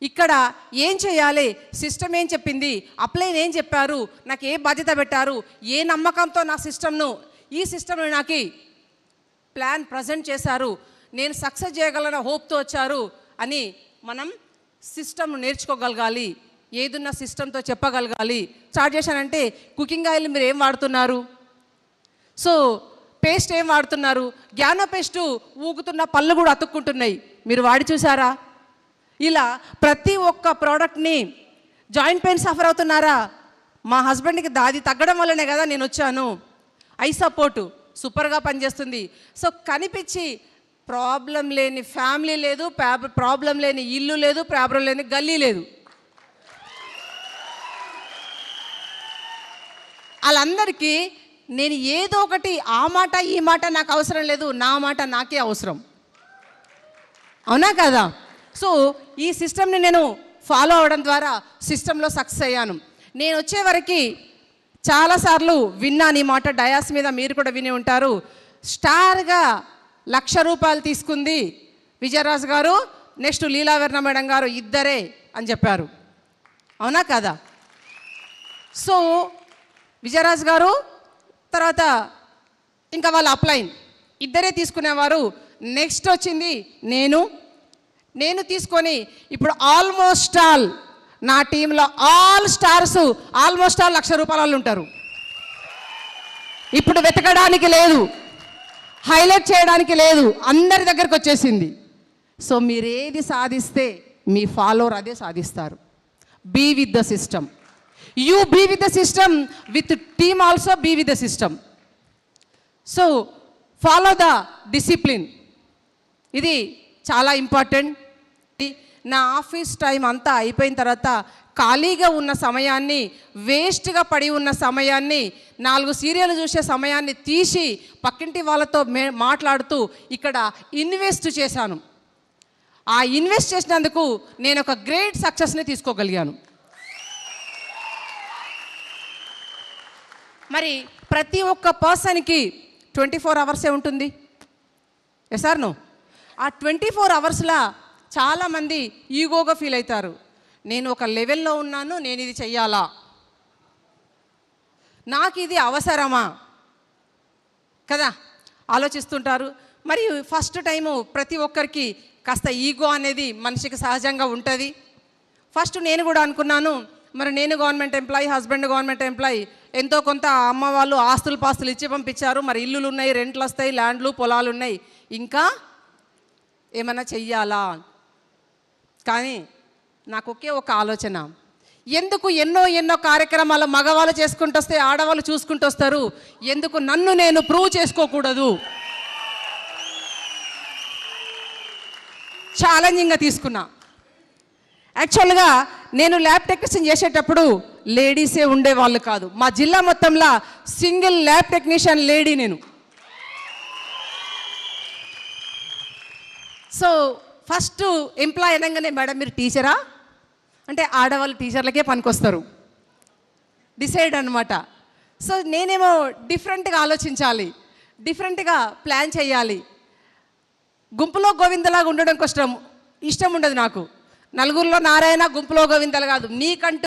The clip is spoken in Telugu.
ఇక్కడ ఏం చేయాలి, సిస్టమ్ ఏం చెప్పింది, అప్లైన్ ఏం చెప్పారు, నాకు ఏ బాధ్యత పెట్టారు, ఏ నమ్మకంతో నా ఈ సిస్టమ్ను నాకు ప్లాన్ ప్రజెంట్ చేశారు, నేను సక్సెస్ చేయగలన హోప్తో వచ్చారు అని మనం సిస్టమ్ను నేర్చుకోగలగాలి. ఏదున్న సిస్టమ్తో చెప్పగలగాలి. స్టార్ట్ చేశానంటే కుకింగ్ ఆయిల్ మీరు ఏం వాడుతున్నారు, సో పేస్ట్ ఏం వాడుతున్నారు, జ్ఞాన పేస్ట్ ఊగుతున్న పళ్ళు కూడా అతుక్కుంటున్నాయి, మీరు వాడి చూసారా? ఇలా ప్రతి ఒక్క ప్రోడక్ట్ని జాయింట్ పెయిన్ సఫర్ అవుతున్నారా, మా హస్బెండ్కి దాది తగ్గడం వల్లనే కదా నేను వచ్చాను, ఐ సపోర్టు సూపర్గా పనిచేస్తుంది. సో కనిపించి ప్రాబ్లం లేని ఫ్యామిలీ లేదు, ప్రాబ్లం లేని ఇల్లు లేదు, ప్రాబ్లం లేని గల్లీ లేదు. వాళ్ళందరికీ నేను ఏదో ఒకటి ఆ మాట ఈ మాట నాకు అవసరం లేదు, నా మాట నాకే అవసరం. అవునా కదా? సో ఈ సిస్టమ్ని నేను ఫాలో అవ్వడం ద్వారా సిస్టంలో సక్సెస్ అయ్యాను. నేను వచ్చే వరకు చాలాసార్లు విన్నాను ఈ మాట, డయాస్ మీద మీరు కూడా విని ఉంటారు. స్టార్గా 1,00,000 రూపాయలు తీసుకుంది విజయరాజు గారు, నెక్స్ట్ లీలావర్ణ మేడం గారు, ఇద్దరే అని చెప్పారు. అవునా కదా? సో విజయరాజు గారు తర్వాత ఇంకా వాళ్ళ అప్లైన్ ఇద్దరే తీసుకునేవారు. నెక్స్ట్ వచ్చింది నేను తీసుకొని ఇప్పుడు ఆల్మోస్ట్ ఆల్ నా టీంలో ఆల్ స్టార్స్ ఆల్మోస్ట్ ఆల్ 1,00,000 రూపాయలు ఉంటారు. ఇప్పుడు వెతకడానికి లేదు, హైలైట్ చేయడానికి లేదు, అందరి దగ్గరకు వచ్చేసింది. సో మీరు ఏది సాధిస్తే మీ ఫాలోవర్ అదే సాధిస్తారు. Be with the system. You be with the system, with team also be with the system. So follow the discipline, ఇది చాలా ఇంపార్టెంట్. నా ఆఫీస్ టైం అంతా అయిపోయిన తర్వాత ఖాళీగా ఉన్న సమయాన్ని, వేస్ట్గా పడి ఉన్న సమయాన్ని, 4 సీరియల్ చూసే సమయాన్ని తీసి పక్కింటి వాళ్ళతో మాట్లాడుతూ ఇక్కడ ఇన్వెస్ట్ చేశాను. ఆ ఇన్వెస్ట్ చేసినందుకు నేను ఒక గ్రేట్ సక్సెస్ని తీసుకోగలిగాను. మరి ప్రతి ఒక్క పర్సన్కి 24 అవర్సే ఉంటుంది. Yes or no? ఆ 24 అవర్స్లా చాలామంది ఈగోగా ఫీల్ అవుతారు. నేను ఒక లెవెల్లో ఉన్నాను, నేను ఇది చెయ్యాలా, నాకు ఇది అవసరమా కదా ఆలోచిస్తుంటారు. మరి ఫస్ట్ టైము ప్రతి ఒక్కరికి కాస్త ఈగో అనేది మనిషికి సహజంగా ఉంటుంది. ఫస్ట్ నేను కూడా అనుకున్నాను, మరి నేను government employee, husband government employee, ఎంతో కొంత అమ్మ వాళ్ళు ఆస్తులు పాస్తులు ఇచ్చి పంపించారు, మరి ఇల్లులు ఉన్నాయి, రెంట్లు వస్తాయి, ల్యాండ్లు పొలాలు ఉన్నాయి, ఇంకా ఏమైనా చెయ్యాలా? కానీ నాకు ఒకే ఒక ఆలోచన, ఎందుకు ఎన్నో కార్యక్రమాలు మగవాళ్ళు చేసుకుంటూ వస్తే ఆడవాళ్ళు చూసుకుంటూ వస్తారు, ఎందుకు నన్ను నేను ప్రూవ్ చేసుకోకూడదు? ఛాలెంజింగ్గా తీసుకున్నా. యాక్చువల్గా నేను ల్యాబ్ టెక్నీషియన్ చేసేటప్పుడు లేడీసే ఉండేవాళ్ళు కాదు. మా జిల్లా మొత్తంలో సింగిల్ ల్యాబ్ టెక్నీషియన్ లేడీ నేను. సో ఫస్ట్ ఎంప్లాయ్ అనగానే, మేడం మీరు టీచరా అంటే ఆడవాళ్ళు టీచర్లకే పనికొస్తారు డిసైడ్ అనమాట. సో నేనేమో డిఫరెంట్గా ఆలోచించాలి, డిఫరెంట్గా ప్లాన్ చేయాలి. గుంపులో గోవిందలాగా ఉండడం ఇష్టం ఉండదు నాకు. నలుగురిలో నారాయణ, గుంపులో గోవిందలు కాదు. నీకంటూ